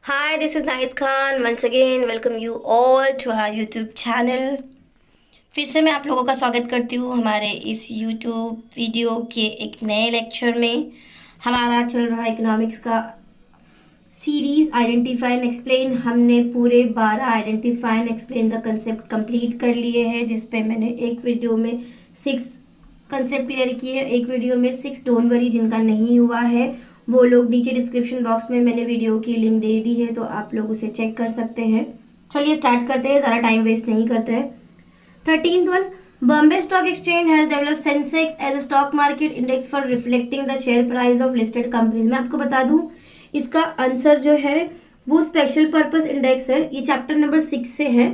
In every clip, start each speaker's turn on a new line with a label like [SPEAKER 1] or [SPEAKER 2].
[SPEAKER 1] Hi, this is Nahid Khan. Once again, welcome you all to our YouTube channel. फिर से मैं आप लोगों का स्वागत करती हूँ हमारे इस YouTube वीडियो के एक नए लेक्चर में। हमारा चल रहा है इकोनॉमिक्स का सीरीज आइडेंटिफाई एंड एक्सप्लेन। हमने पूरे 12 आइडेंटिफाई एंड एक्सप्लेन का कंसेप्ट कंप्लीट कर लिए हैं, जिसपे मैंने एक वीडियो में 6 कंसेप्ट क्लियर किए, एक वीडियो में 6। डोंट वरी, जिनका नहीं हुआ है वो लोग नीचे डिस्क्रिप्शन बॉक्स में मैंने वीडियो की लिंक दे दी है, तो आप लोग उसे चेक कर सकते हैं। चलिए स्टार्ट करते हैं, ज़्यादा टाइम वेस्ट नहीं करते हैं। 13th one, Bombay stock exchange has developed Sensex as a stock market index for reflecting the share price of listed companies. मैं आपको बता दूं, इसका आंसर जो है वो स्पेशल पर्पस इंडेक्स है। ये चैप्टर नंबर 6 से है।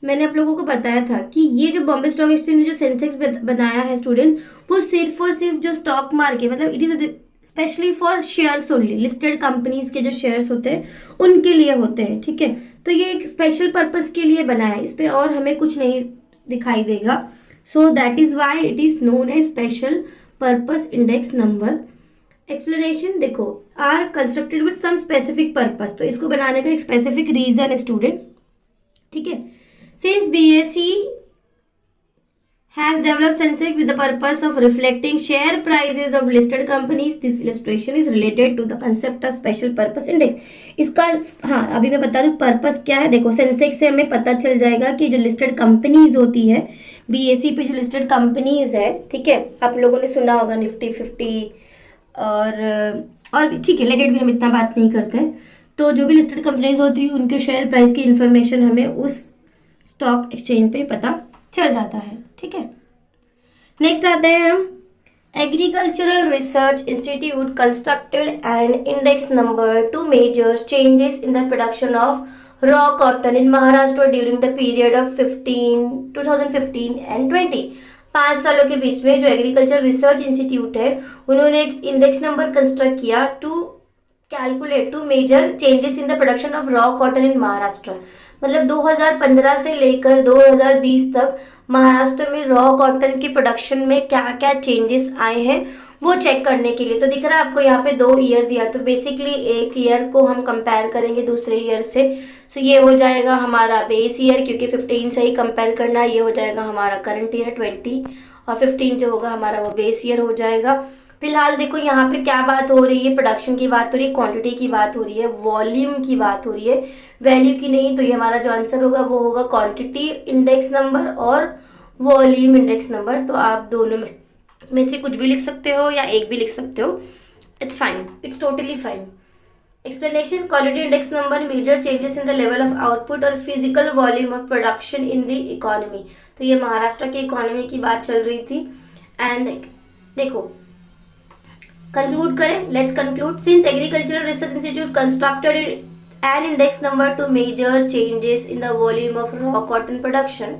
[SPEAKER 1] मैंने आप लोगों को बताया था कि ये जो बॉम्बे स्टॉक एक्सचेंज ने जो सेंसेक्स बनाया है स्टूडेंट, वो सिर्फ और सिर्फ जो स्टॉक मार्केट, मतलब it is specially for shares only, listed companies के जो शेयर्स होते हैं उनके लिए होते हैं। ठीक है, तो ये एक स्पेशल पर्पस के लिए बना है, इस पे और हमें कुछ नहीं दिखाई देगा। So that is why it is known as special purpose index number. Explanation देखो, are constructed with some specific purpose, तो इसको बनाने का एक स्पेसिफिक रीजन है स्टूडेंट। ठीक है, since BSE has developed Sensex with the purpose of reflecting share prices of listed companies. This illustration is related to the concept of special purpose index. इसका हाँ अभी मैं बता दूँ पर्पस क्या है। देखो, सेंसेक्स से हमें पता चल जाएगा कि जो लिस्टेड कंपनीज होती है, बीएसई पे जो लिस्टेड कंपनीज है, ठीक है, आप लोगों ने सुना होगा निफ्टी 50 और ठीक है, रिलेटेड भी हम इतना बात नहीं करते हैं। तो जो भी लिस्टेड कंपनीज होती है उनके शेयर प्राइस की इंफॉर्मेशन हमें उस स्टॉक एक्सचेंज पे पता चल जाता है। ठीक है, नेक्स्ट आते हैं हम। Agricultural research institute constructed an index number to measure changes in the production of raw cotton in Maharashtra during the period of 2015 and 20। 5 सालों के बीच में जो एग्रीकल्चर रिसर्च इंस्टीट्यूट है, उन्होंने एक इंडेक्स नंबर कंस्ट्रक्ट किया to calculate to measure changes in the production of raw cotton in Maharashtra. मतलब 2015 से लेकर 2020 तक महाराष्ट्र में रॉ कॉटन की प्रोडक्शन में क्या क्या चेंजेस आए हैं वो चेक करने के लिए। तो दिख रहा है आपको यहाँ पे 2 ईयर दिया, तो बेसिकली एक ईयर को हम कंपेयर करेंगे दूसरे ईयर से। सो ये हो जाएगा हमारा बेस ईयर, क्योंकि 15 से ही कंपेयर करना। ये हो जाएगा हमारा करंट ईयर 20, और 15 जो होगा हमारा वो बेस ईयर हो जाएगा। फिलहाल देखो यहाँ पे क्या बात हो रही है, प्रोडक्शन की बात हो रही है, क्वांटिटी की बात हो रही है, वॉल्यूम की बात हो रही है, वैल्यू की नहीं। तो ये हमारा जो आंसर होगा वो होगा क्वांटिटी इंडेक्स नंबर और वॉल्यूम इंडेक्स नंबर। तो आप दोनों में से कुछ भी लिख सकते हो या एक भी लिख सकते हो, it's fine, it's totally fine. Explanation, quality index number measures changes in the level of output और physical volume of production in the economy. तो ये महाराष्ट्र की इकोनॉमी की बात चल रही थी। एंड देखो कंक्लूड करें, let's conclude. Since agricultural research institute constructed an index number to measure changes in the volume of raw cotton production,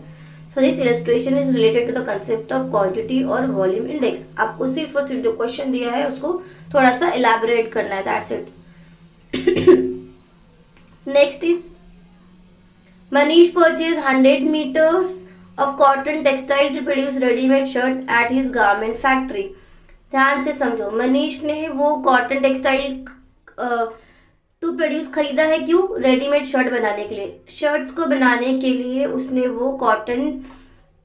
[SPEAKER 1] so this illustration is related to the concept of quantity और volume index. आपको सिर्फ और सिर्फ जो question दिया है उसको थोड़ा सा इलैबोरेट करना है, that's it. Next is Manish purchase 100 meters of cotton textile to produce ready-made shirt at his garment factory। ध्यान से समझो, मनीष ने वो कॉटन टेक्सटाइल टू प्रोड्यूस खरीदा है, क्यों? रेडीमेड शर्ट बनाने के लिए। शर्ट्स को बनाने के लिए उसने वो कॉटन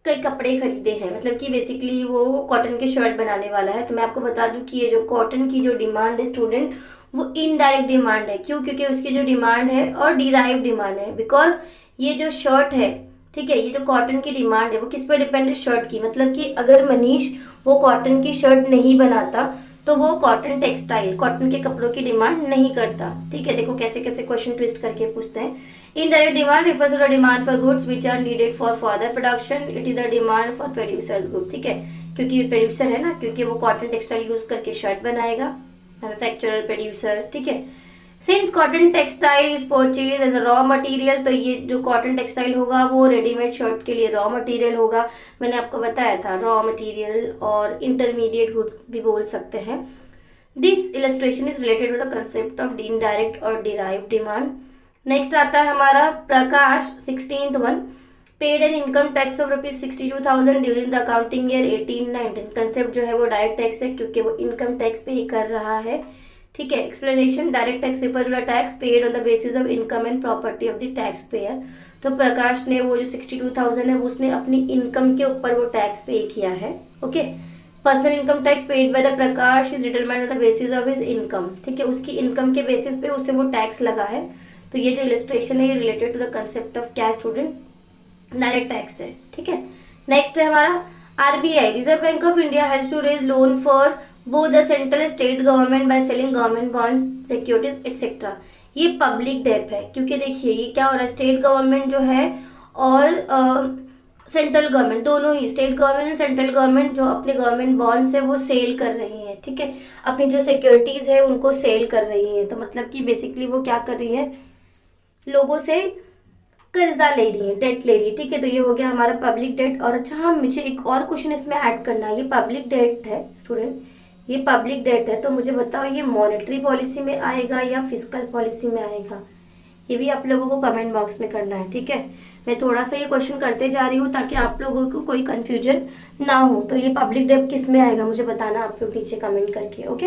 [SPEAKER 1] के कपड़े खरीदे हैं, मतलब कि बेसिकली वो कॉटन के शर्ट बनाने वाला है। तो मैं आपको बता दूं कि ये जो कॉटन की जो डिमांड है स्टूडेंट, वो इनडायरेक्ट डिमांड है। क्यों? क्योंकि उसकी जो डिमांड है और डिराइव डिमांड है, बिकॉज ये जो शर्ट है, ठीक है, ये जो कॉटन की डिमांड है वो किस पर डिपेंड है? शर्ट की। मतलब कि अगर मनीष वो कॉटन की शर्ट नहीं बनाता तो वो कॉटन टेक्सटाइल, कॉटन के कपड़ों की डिमांड नहीं करता। ठीक है, देखो कैसे कैसे क्वेश्चन ट्विस्ट करके पूछते हैं। Indirect demand refers to the demand for goods which are needed for further production. It is the demand for producers good. ठीक है, क्योंकि प्रोड्यूसर है ना, क्योंकि वो कॉटन टेक्सटाइल यूज करके शर्ट बनाएगा, मैन्युफैक्चरर प्रोड्यूसर। ठीक है, since cotton textile is purchase as a raw material, तो ये जो कॉटन टेक्सटाइल होगा वो रेडीमेड शर्ट के लिए रॉ मटेरियल होगा। मैंने आपको बताया था रॉ मटेरियल और इंटरमीडिएट गुड्स भी बोल सकते हैं। This illustration is related to the concept of indirect और डिराइव डिमांड। नेक्स्ट आता है हमारा Prakash 16th one, paid an income tax of ₹62,000 during the accounting year 18-19। Concept जो है वो डायरेक्ट टैक्स है, क्योंकि वो इनकम टैक्स पे ही कर रहा है। ठीक है। Explanation, direct tax refer to the tax paid on the basis of income and property of the tax payer. तो प्रकाश ने वो जो 62,000 है वो उसने अपनी इनकम के ऊपर वो टैक्स पे किया है। Okay. Personal income tax paid by the Prakash is determined on the basis of his income. ठीक है, उसकी इनकम के बेसिस पे उससे वो टैक्स लगा है। तो ये जो इलस्ट्रेशन है ये related to the concept of क्या स्टूडेंट, डायरेक्ट टैक्स है। ठीक है। नेक्स्ट है हमारा RBI, reserve bank of India helps to raise loan for both the central state government by selling government bonds, securities etcetera. ये public debt है, क्योंकि देखिए ये क्या हो रहा है, स्टेट गवर्नमेंट जो है और सेंट्रल गवर्नमेंट, दोनों ही state government and central government जो अपने गवर्नमेंट बॉन्ड्स है वो सेल कर रही हैं। ठीक है, अपनी जो सिक्योरिटीज है उनको सेल कर रही हैं। तो मतलब कि बेसिकली वो क्या कर रही है, लोगों से कर्जा ले रही है, डेट ले रही है। ठीक है, तो ये हो गया हमारा पब्लिक डेट। और अच्छा हाँ, मुझे एक और क्वेश्चन इसमें ऐड करना है। ये पब्लिक डेट है स्टूडेंट, ये पब्लिक डेट है, तो मुझे बताओ ये मॉनेटरी पॉलिसी में आएगा या फिस्कल पॉलिसी में आएगा, ये भी आप लोगों को कमेंट बॉक्स में करना है। ठीक है, मैं थोड़ा सा ये क्वेश्चन करते जा रही हूँ ताकि आप लोगों को कोई कंफ्यूजन ना हो। तो ये पब्लिक डेट किस में आएगा मुझे बताना आप लोग नीचे कमेंट करके। Okay.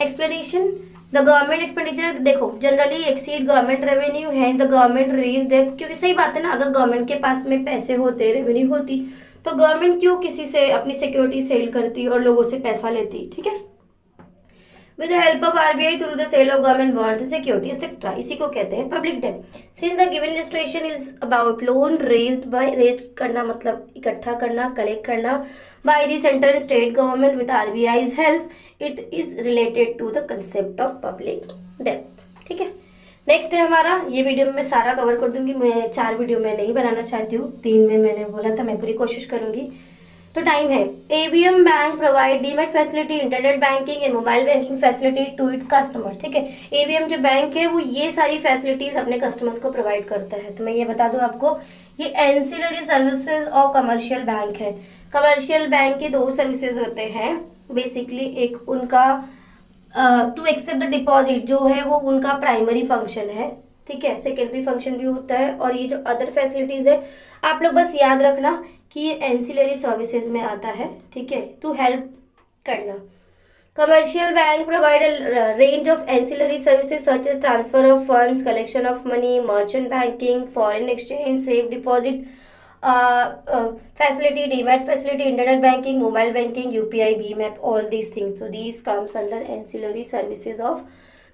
[SPEAKER 1] Explanation, the government expenditure, देखो जनरली एक्सीड गवर्नमेंट रेवेन्यू है द गवर्नमेंट रेज डेट, क्योंकि सही बात है ना, अगर गवर्नमेंट के पास में पैसे होते, रेवेन्यू होती, तो गवर्नमेंट क्यों किसी से अपनी सिक्योरिटी सेल करती और लोगों से पैसा लेती। ठीक है, with the help of RBI through the sale of government bonds and security etcetera, इसी को कहते हैं public debt. Since the given illustration is about loan raised by, raise करना मतलब इकट्ठा करना, कलेक्ट करना, by the central state government with RBI's help, it is related to the concept of public debt. ठीक है, नेक्स्ट है हमारा, ये वीडियो में मैं सारा कवर कर दूंगी, मैं 4 वीडियो में नहीं बनाना चाहती हूँ, 3 में मैंने बोला था, मैं पूरी कोशिश करूंगी। तो टाइम है, ABM bank provide demat facility, internet banking and mobile banking facility to its customers. ठीक है, एबीएम जो बैंक है वो ये सारी फैसिलिटीज अपने कस्टमर्स को प्रोवाइड करता है। तो मैं ये बता दूं आपको, ये एंसिलरी सर्विसेज और कमर्शियल बैंक है। कमर्शियल बैंक के 2 सर्विसेज होते हैं बेसिकली, एक उनका टू एक्सेप्ट द डिपॉजिट जो है वो उनका प्राइमरी फंक्शन है। ठीक है, सेकेंडरी फंक्शन भी होता है। और ये जो अदर फैसिलिटीज है आप लोग बस याद रखना कि ये एंसिलरी सर्विसेज में आता है। ठीक है, टू हेल्प करना। Commercial bank provide range of ancillary services such as transfer of funds, collection of money, merchant banking, foreign exchange, safe deposit facility, demat facility, internet banking, mobile banking, UPI, BMAP, all these things. So these comes under ancillary services of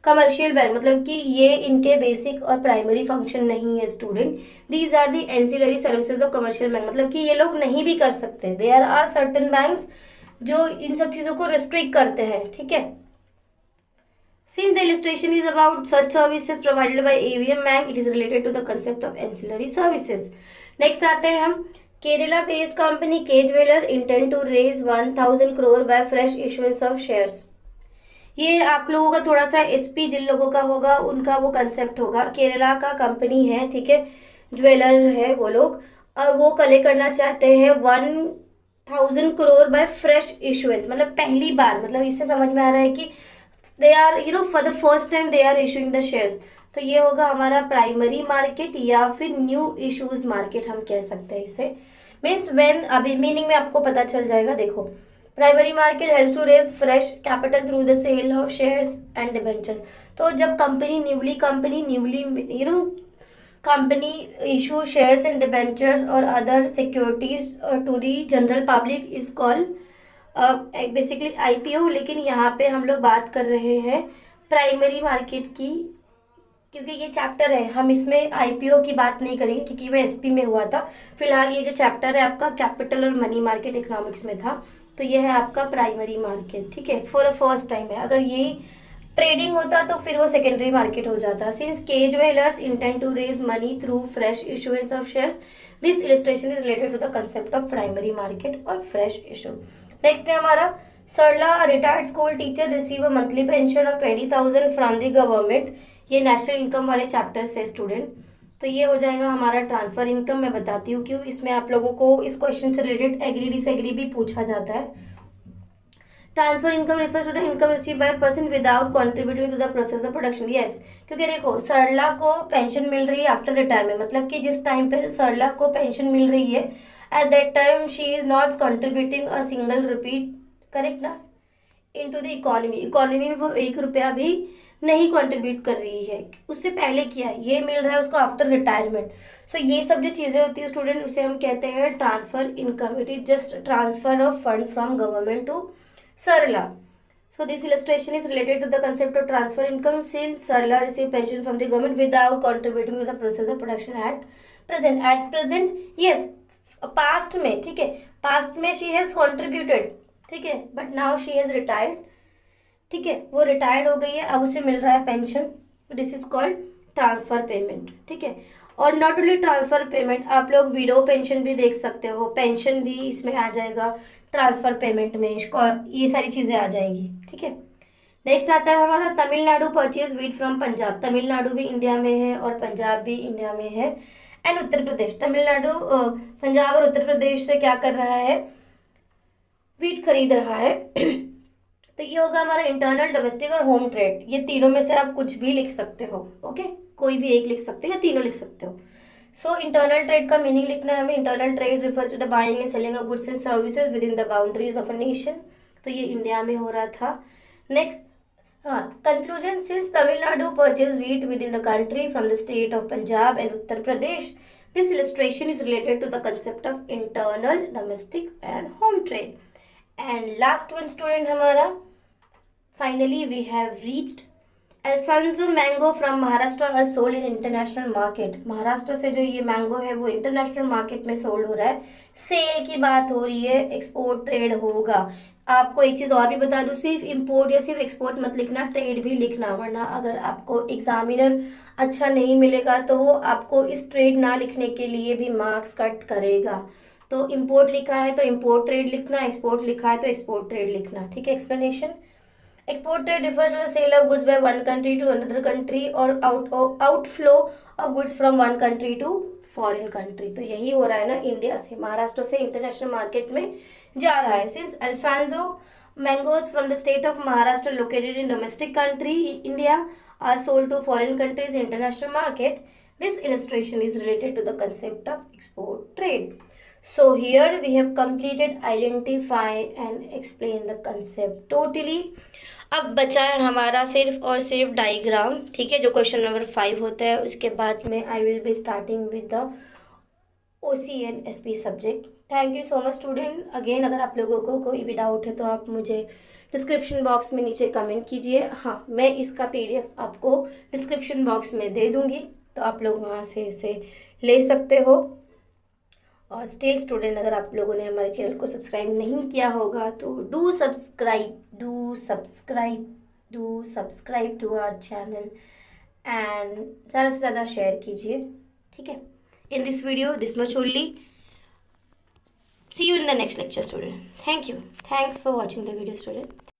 [SPEAKER 1] commercial bank. मतलब कि ये इनके basic और primary function नहीं है student, these are the ancillary services of commercial bank. मतलब कि ये लोग नहीं भी कर सकते, देयर आर सर्टेन बैंक्स जो इन सब चीज़ों को रिस्ट्रिक्ट करते हैं। ठीक है, since the illustration is about such services provided by ABM Bank, it is related to the concept of ancillary services. Next आते हैं हम, केरला बेस्ड कंपनी के jeweller intend to raise 1000 crore by fresh issuance of shares. ये आप लोगों का थोड़ा सा एसपी जिन लोगों का होगा उनका वो कंसेप्ट होगा। केरला का कंपनी है, ठीक है, ज्वेलर है वो लोग, और वो कलेक्ट करना चाहते हैं 1000 crore बाय फ्रेश इशुएंस, मतलब पहली बार, मतलब इससे समझ में आ रहा है कि they are for the first time they are issuing the shares. तो ये होगा हमारा प्राइमरी मार्केट या फिर न्यू इशूज मार्केट हम कह सकते हैं इसे। मीन्स व्हेन, अभी मीनिंग में आपको पता चल जाएगा। देखो, primary market helps to raise fresh capital through the sale of shares and debentures. तो जब company company issue shares and debentures और other securities to the general public is called basically IPO. लेकिन यहाँ पे हम लोग बात कर रहे हैं प्राइमरी मार्केट की, क्योंकि ये चैप्टर है, हम इसमें आईपीओ की बात नहीं करेंगे क्योंकि वो एसपी में हुआ था। फिलहाल ये जो चैप्टर है आपका कैपिटल और मनी मार्केट इकोनॉमिक्स में था, तो ये है आपका प्राइमरी मार्केट। ठीक है, फॉर द फर्स्ट टाइम है। अगर ये ट्रेडिंग होता तो फिर वो सेकेंडरी मार्केट हो जाता। Since K jewellers intend to raise money through fresh issuance of shares, this illustration is related to the concept of primary market और फ्रेश इशू। नेक्स्ट है हमारा, Sarla retired school teacher receive a monthly pension of 20,000 from the government. ये national income वाले chapter से student. तो ये हो जाएगा हमारा ट्रांसफर इनकम। मैं बताती हूँ क्यों, इसमें आप लोगों को इस क्वेश्चन से रिलेटेड एग्री डिसएग्री भी पूछा जाता है। Transfer income refers to the income receive by person without contributing to the process of production. Yes, क्योंकि देखो सरला को पेंशन मिल रही है आफ्टर रिटायरमेंट, मतलब कि जिस टाइम पे सरला को पेंशन मिल रही है at that time she is not contributing a single rupee, correct ना, इनटू द इकोनॉमी। इकोनॉमी में वो 1 रुपया भी नहीं कंट्रीब्यूट कर रही है, उससे पहले किया है, ये मिल रहा है उसको आफ्टर रिटायरमेंट। सो ये सब जो चीज़ें होती है स्टूडेंट, उसे हम कहते हैं transfer income. It is just transfer of fund from government to Sarla. So this illustration is related to the concept of transfer income since Sarla receive pension from the government without contributing to the process of production at present. At present, yes, past में, ठीक है, past में she has contributed, ठीक है, but now she has retired, ठीक है, वो retired हो गई है, अब उसे मिल रहा है pension. This is called transfer payment, ठीक है। और नॉट ओनली ट्रांसफर पेमेंट, आप लोग विडो पेंशन भी देख सकते हो, पेंशन भी इसमें आ जाएगा ट्रांसफर पेमेंट में, ये सारी चीज़ें आ जाएगी, ठीक है। नेक्स्ट आता है हमारा Tamil Nadu purchase wheat from Punjab. Tamil Nadu भी इंडिया में है और पंजाब भी इंडिया में है। एंड उत्तर प्रदेश, तमिलनाडु पंजाब और उत्तर प्रदेश से क्या कर रहा है, वीट खरीद रहा है। तो ये होगा हमारा इंटरनल, डोमेस्टिक और होम ट्रेड। ये तीनों में से आप कुछ भी लिख सकते हो, ओके, कोई भी एक लिख सकते हो या तीनों लिख सकते हो। सो इंटरनल ट्रेड का मीनिंग लिखना है हमें। Internal trade refers to the buying and selling of goods and services within the boundaries of a nation. तो ये इंडिया में हो रहा था। नेक्स्ट, हाँ, conclusion, since Tamil Nadu purchase wheat within the country from the state of Punjab and Uttar Pradesh, this illustration is related to the concept of internal, domestic and home trade. And last one student हमारा, finally we have reached Alfonso mango from Maharashtra are sold in international market. Maharashtra से जो ये mango है वो international market में sold हो रहा है। सेल की बात हो रही है, एक्सपोर्ट ट्रेड होगा। आपको एक चीज़ और भी बता दूँ, सिर्फ इंपोर्ट या सिर्फ एक्सपोर्ट मत लिखना, ट्रेड भी लिखना, वरना अगर आपको एग्जामिनर अच्छा नहीं मिलेगा तो वो आपको इस ट्रेड ना लिखने के लिए भी मार्क्स कट करेगा। तो इंपोर्ट लिखा है तो इंपोर्ट ट्रेड लिखना, एक्सपोर्ट लिखा है तो एक्सपोर्ट ट्रेड लिखना, ठीक है। Explanation, export trade refers to the sale of goods by one country to another country or outflow of goods from one country to foreign country। तो यही हो रहा है ना, इंडिया से, महाराष्ट्र से इंटरनेशनल मार्केट में जा रहा है। Since Alphonso mangoes from the state of Maharashtra located in domestic country India are sold to foreign countries international market, this illustration is related to the concept of export trade. So here we have completed identify and explain the concept totally. अब बचा है हमारा सिर्फ और सिर्फ diagram, ठीक है, जो क्वेश्चन नंबर 5 होता है। उसके बाद में I will be starting with the OC and SP subject. Thank you so much student. Again अगर आप लोगों को कोई भी डाउट है तो आप मुझे डिस्क्रिप्शन बॉक्स में नीचे कमेंट कीजिए। हाँ, मैं इसका PDF आपको डिस्क्रिप्शन बॉक्स में दे दूँगी, तो आप लोग वहाँ से इसे ले सकते हो। और स्टिल स्टूडेंट, अगर आप लोगों ने हमारे चैनल को सब्सक्राइब नहीं किया होगा तो do subscribe to our channel and ज़्यादा से ज़्यादा शेयर कीजिए, ठीक है। In this video this much only. See you in the next lecture student. Thank you, thanks for watching the video student.